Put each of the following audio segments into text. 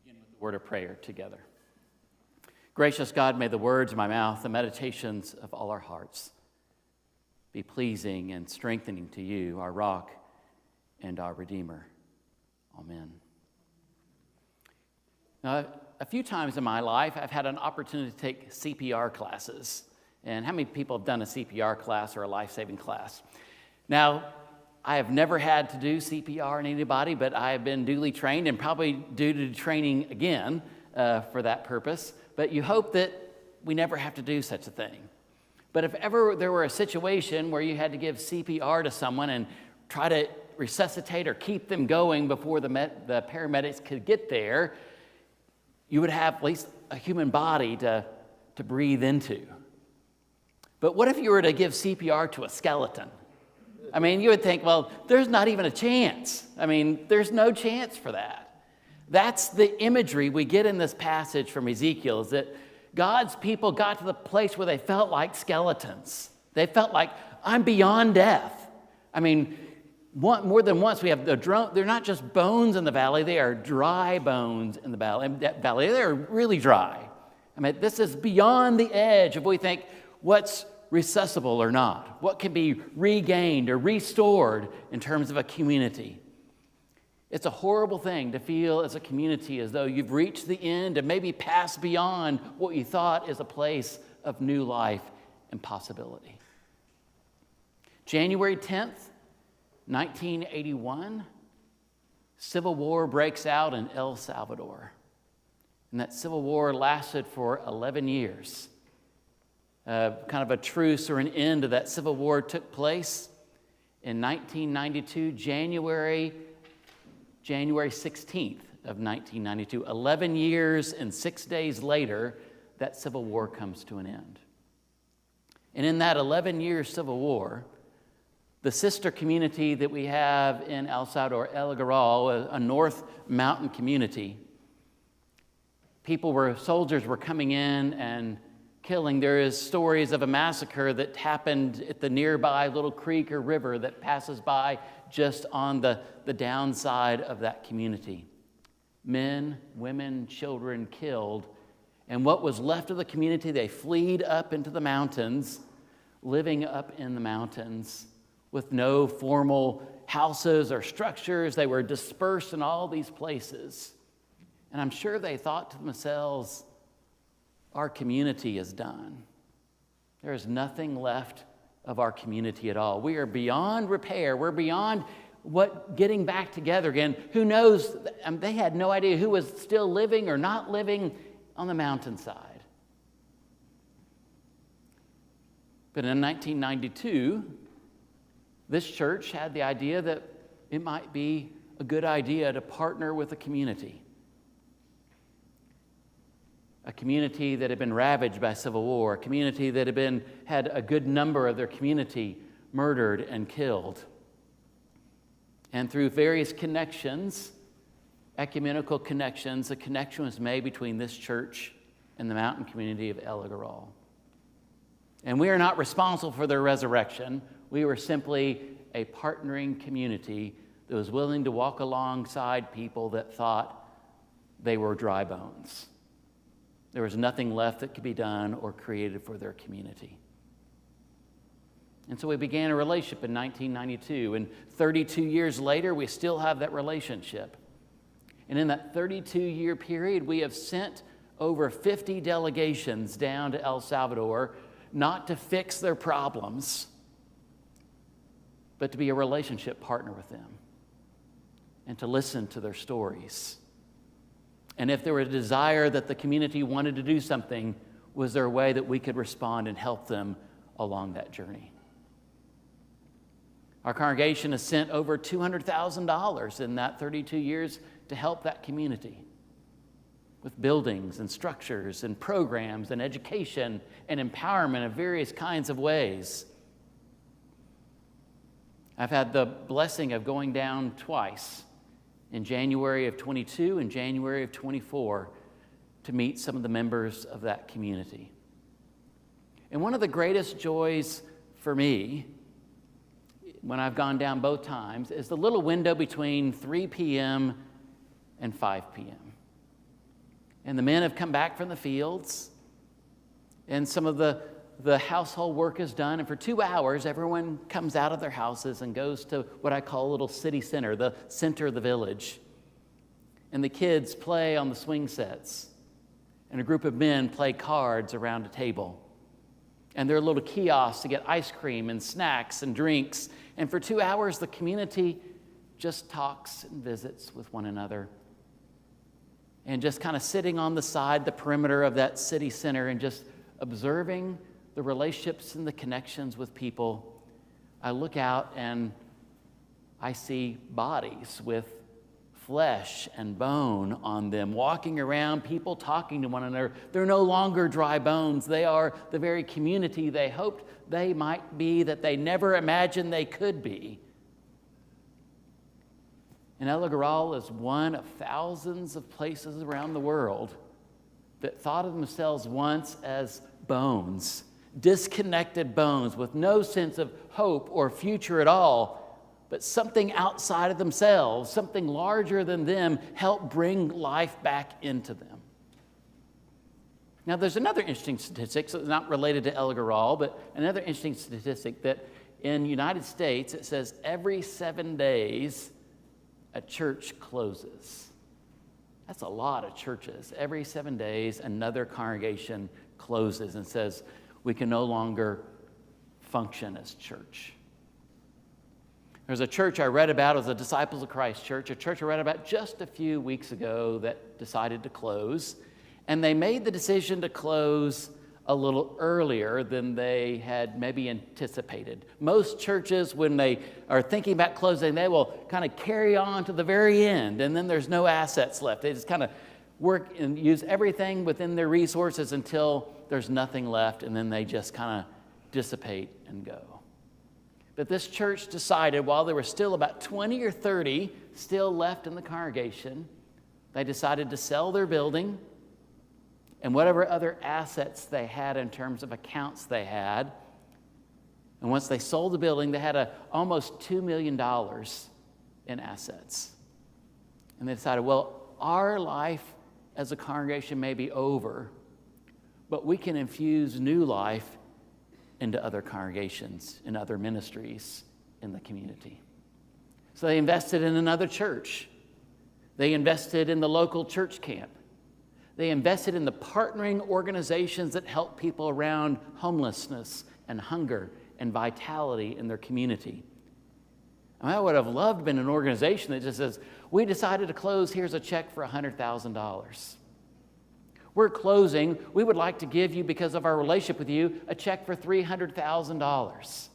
begin with the word of prayer together. Gracious God, may the words of my mouth, the meditations of all our hearts be pleasing and strengthening to you, our rock and our Redeemer. Amen. Now, a few times in my life, I've had an opportunity to take CPR classes. And how many people have done a CPR class or a life-saving class? Now, I have never had to do CPR on anybody, but I have been duly trained and probably due to training again for that purpose. But you hope that we never have to do such a thing. But if ever there were a situation where you had to give CPR to someone and try to resuscitate or keep them going before the paramedics could get there, you would have at least a human body to breathe into. But what if you were to give CPR to a skeleton? I mean, you would think, well, there's not even a chance. I mean, there's no chance for that. That's the imagery we get in this passage from Ezekiel, is that God's people got to the place where they felt like skeletons. They felt like, I'm beyond death. I mean, more than once we have they're not just bones in the valley, they are dry bones in the valley. They're really dry. I mean, this is beyond the edge of we think what's resuscitable or not, what can be regained or restored in terms of a community. It's a horrible thing to feel as a community as though you've reached the end and maybe passed beyond what you thought is a place of new life and possibility. January 10th, 1981, civil war breaks out in El Salvador. And that civil war lasted for 11 years. Kind of a truce or an end of that civil war took place in 1992, January 16th of 1992. 11 years and 6 days later, that civil war comes to an end. And in that 11-year civil war, the sister community that we have in El Salvador, El Agarral, a North Mountain community, soldiers were coming in and killing. There is stories of a massacre that happened at the nearby little creek or river that passes by just on the downside of that community. Men, women, children killed. And what was left of the community, they fled up into the mountains, living up in the mountains with no formal houses or structures. They were dispersed in all these places. And I'm sure they thought to themselves, our community is done. There is nothing left of our community at all. We are beyond repair. We're beyond getting back together again. Who knows? They had no idea who was still living or not living on the mountainside. But in 1992, this church had the idea that it might be a good idea to partner with a community. A community that had been ravaged by civil war, a community that had a good number of their community murdered and killed. And through various connections, ecumenical connections, a connection was made between this church and the mountain community of El Agarral. And we are not responsible for their resurrection. We were simply a partnering community that was willing to walk alongside people that thought they were dry bones. There was nothing left that could be done or created for their community. And so we began a relationship in 1992, and 32 years later, we still have that relationship. And in that 32-year period, we have sent over 50 delegations down to El Salvador, not to fix their problems, but to be a relationship partner with them and to listen to their stories. And if there were a desire that the community wanted to do something, was there a way that we could respond and help them along that journey? Our congregation has sent over $200,000 in that 32 years to help that community with buildings and structures and programs and education and empowerment of various kinds of ways. I've had the blessing of going down twice, in January of 22 and January of 24, to meet some of the members of that community. And one of the greatest joys for me, when I've gone down both times, is the little window between 3 p.m. and 5 p.m. and the men have come back from the fields, and some of the household work is done, and for 2 hours, everyone comes out of their houses and goes to what I call a little city center, the center of the village. And the kids play on the swing sets, and a group of men play cards around a table. And there are little kiosks to get ice cream and snacks and drinks. And for 2 hours, the community just talks and visits with one another. And just kind of sitting on the side, the perimeter of that city center, and just observing the relationships and the connections with people, I look out and I see bodies with flesh and bone on them, walking around, people talking to one another. They're no longer dry bones. They are the very community they hoped they might be, that they never imagined they could be. And El Agrawal is one of thousands of places around the world that thought of themselves once as bones, disconnected bones with no sense of hope or future at all. But something outside of themselves, something larger than them, helped bring life back into them. Now, there's another interesting statistic, so it's not related to El Agrawal, but another interesting statistic that in the United States, it says every 7 days, a church closes. That's a lot of churches. Every 7 days, another congregation closes and says, we can no longer function as church. There's a church I read about, it was a Disciples of Christ church, a church I read about just a few weeks ago that decided to close. And they made the decision to close a little earlier than they had maybe anticipated. Most churches, when they are thinking about closing, they will kind of carry on to the very end, and then there's no assets left. They just kind of work and use everything within their resources until there's nothing left, and then they just kind of dissipate and go. But this church decided, while there were still about 20 or 30 still left in the congregation, they decided to sell their building and whatever other assets they had in terms of accounts they had. And once they sold the building, they had almost $2 million in assets. And they decided, well, our life as a congregation may be over, but we can infuse new life into other congregations and other ministries in the community. So they invested in another church. They invested in the local church camp. They invested in the partnering organizations that help people around homelessness and hunger and vitality in their community. I would have loved to be in an organization that just says, we decided to close, here's a check for $100,000. We're closing. We would like to give you, because of our relationship with you, a check for $300,000.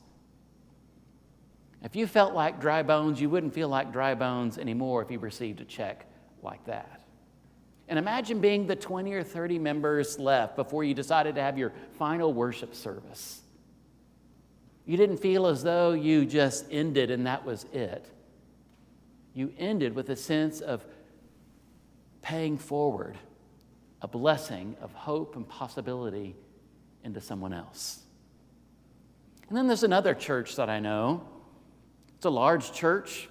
If you felt like dry bones, you wouldn't feel like dry bones anymore if you received a check like that. And imagine being the 20 or 30 members left before you decided to have your final worship service. You didn't feel as though you just ended and that was it. You ended with a sense of paying forward a blessing of hope and possibility into someone else. And then there's another church that I know. It's a large church,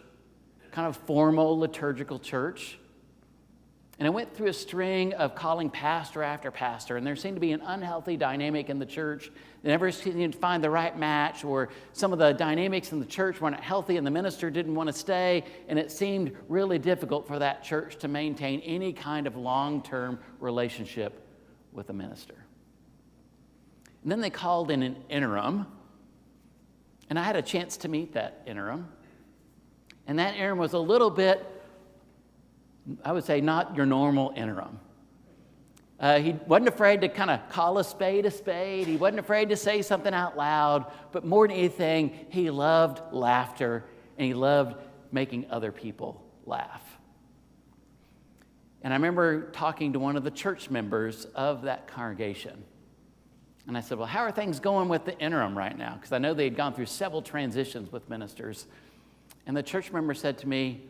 kind of formal liturgical church. And I went through a string of calling pastor after pastor, and there seemed to be an unhealthy dynamic in the church. They never seemed to find the right match, or some of the dynamics in the church weren't healthy, and the minister didn't want to stay, and it seemed really difficult for that church to maintain any kind of long-term relationship with the minister. And then they called in an interim, and I had a chance to meet that interim. And that interim was a little bit, I would say, not your normal interim. He wasn't afraid to kind of call a spade a spade. He wasn't afraid to say something out loud. But more than anything, he loved laughter, and he loved making other people laugh. And I remember talking to one of the church members of that congregation. And I said, well, how are things going with the interim right now? Because I know they had gone through several transitions with ministers. And the church member said to me,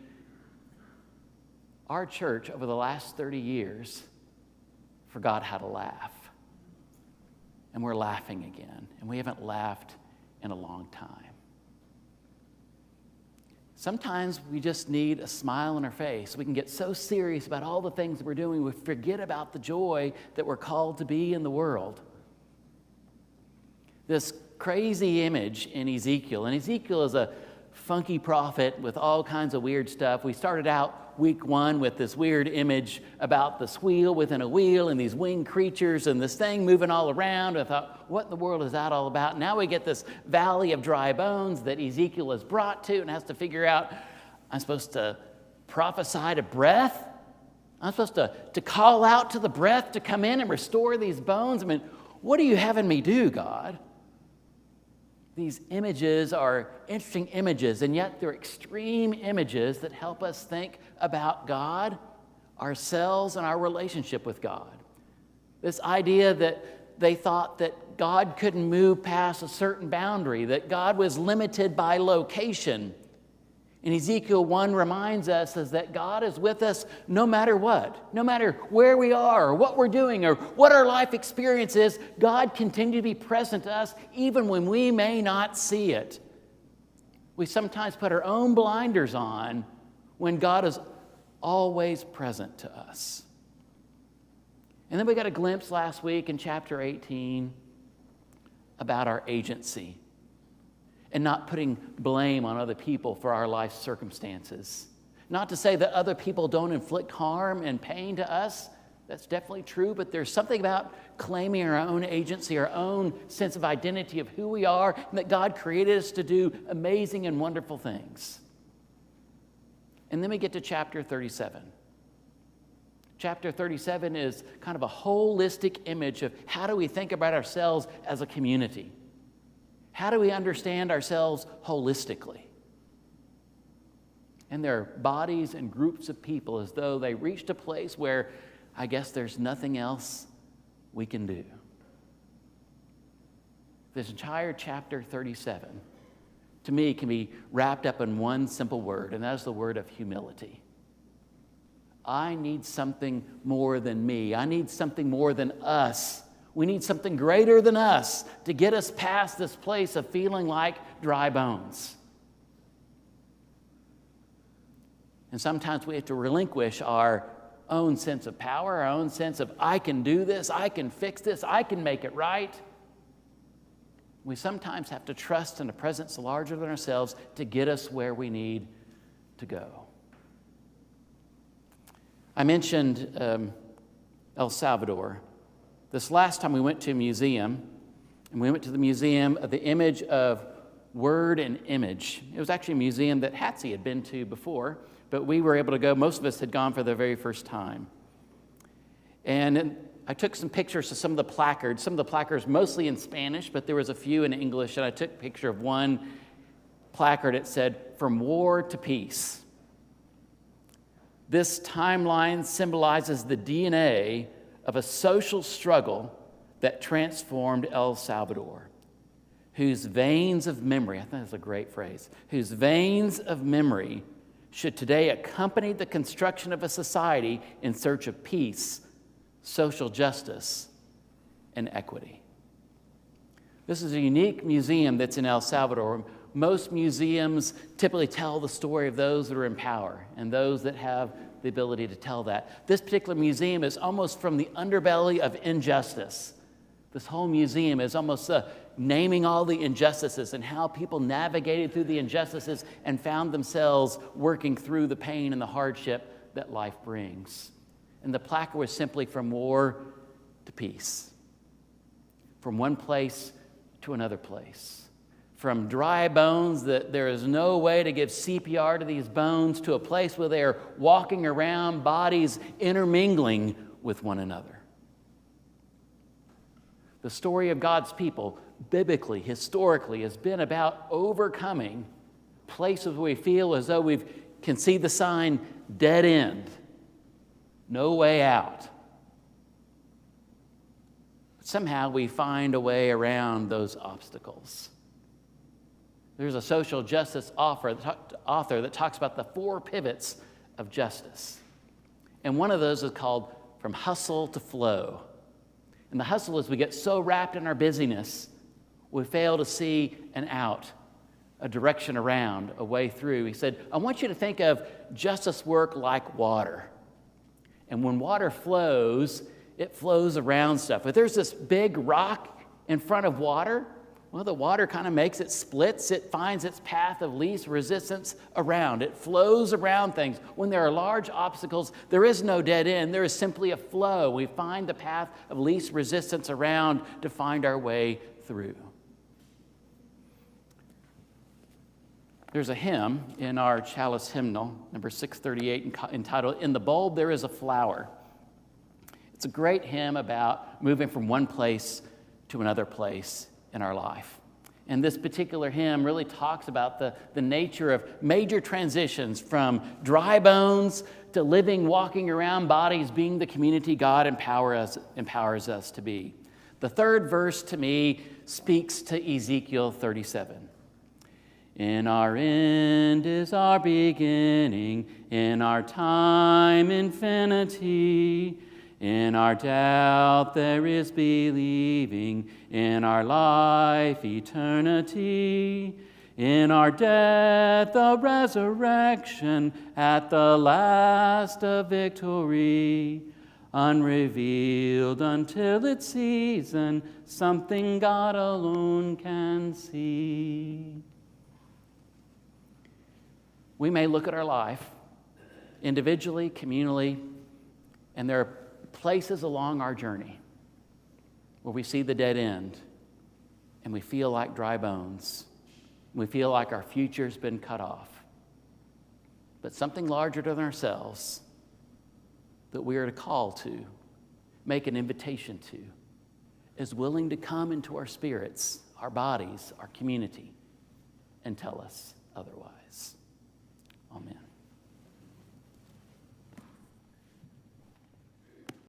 our church over the last 30 years forgot how to laugh. And we're laughing again. And we haven't laughed in a long time. Sometimes we just need a smile on our face. We can get so serious about all the things that we're doing, we forget about the joy that we're called to be in the world. This crazy image in Ezekiel, and Ezekiel is a funky prophet with all kinds of weird stuff. We started out week 1 with this weird image about this wheel within a wheel and these winged creatures and this thing moving all around. I thought, what in the world is that all about? Now we get this valley of dry bones that Ezekiel is brought to and has to figure out, I'm supposed to prophesy to breath? I'm supposed to call out to the breath to come in and restore these bones? I mean, what are you having me do, God? These images are interesting images, and yet they're extreme images that help us think about God, ourselves, and our relationship with God. This idea that they thought that God couldn't move past a certain boundary, that God was limited by location. And Ezekiel 1 reminds us is that God is with us no matter what, no matter where we are or what we're doing or what our life experience is. God continues to be present to us even when we may not see it. We sometimes put our own blinders on when God is always present to us. And then we got a glimpse last week in chapter 18 about our agency and not putting blame on other people for our life circumstances. Not to say that other people don't inflict harm and pain to us. That's definitely true, but there's something about claiming our own agency, our own sense of identity of who we are, and that God created us to do amazing and wonderful things. And then we get to chapter 37. Chapter 37 is kind of a holistic image of how do we think about ourselves as a community. How do we understand ourselves holistically? And there are bodies and groups of people as though they reached a place where I guess there's nothing else we can do. This entire chapter 37, to me, can be wrapped up in one simple word, and that is the word of humility. I need something more than me. I need something more than us. We need something greater than us to get us past this place of feeling like dry bones. And sometimes we have to relinquish our own sense of power, our own sense of, I can do this, I can fix this, I can make it right. We sometimes have to trust in a presence larger than ourselves to get us where we need to go. I mentioned El Salvador. This last time we went to a museum, and we went to the Museum of the Image of Word and Image. It was actually a museum that Hatsie had been to before, but we were able to go. Most of us had gone for the very first time. And I took some pictures of some of the placards. Some of the placards mostly in Spanish, but there was a few in English, and I took a picture of one placard. It said, "From War to Peace." This timeline symbolizes the DNA of a social struggle that transformed El Salvador, whose veins of memory, I think that's a great phrase, whose veins of memory should today accompany the construction of a society in search of peace, social justice, and equity. This is a unique museum that's in El Salvador. Most museums typically tell the story of those that are in power and those that have the ability to tell that. This particular museum is almost from the underbelly of injustice. This whole museum is almost naming all the injustices and how people navigated through the injustices and found themselves working through the pain and the hardship that life brings. And the placard was simply from war to peace, from one place to another place. From dry bones that there is no way to give CPR to these bones to a place where they are walking around, bodies intermingling with one another. The story of God's people, biblically, historically, has been about overcoming places where we feel as though we can see the sign, dead end, no way out. But somehow we find a way around those obstacles. There's a social justice author that talks about the 4 pivots of justice. And one of those is called From Hustle to Flow. And the hustle is we get so wrapped in our busyness, we fail to see an out, a direction around, a way through. He said, I want you to think of justice work like water. And when water flows, it flows around stuff. If there's this big rock in front of water, well, the water kind of makes it splits. It finds its path of least resistance around. It flows around things. When there are large obstacles, there is no dead end. There is simply a flow. We find the path of least resistance around to find our way through. There's a hymn in our Chalice hymnal, number 638, entitled, In the Bulb There Is a Flower. It's a great hymn about moving from one place to another place in our life. And this particular hymn really talks about the nature of major transitions from dry bones to living, walking around bodies, being the community God empowers us to be. The third verse to me speaks to Ezekiel 37. In our end is our beginning, in our time infinity. In our doubt there is believing, in our life eternity. In our death a resurrection, at the last a victory. Unrevealed until its season, something God alone can see. We may look at our life, individually, communally, and there are places along our journey where we see the dead end and we feel like dry bones. We feel like our future's been cut off. But something larger than ourselves that we are to call to, make an invitation to, is willing to come into our spirits, our bodies, our community, and tell us otherwise.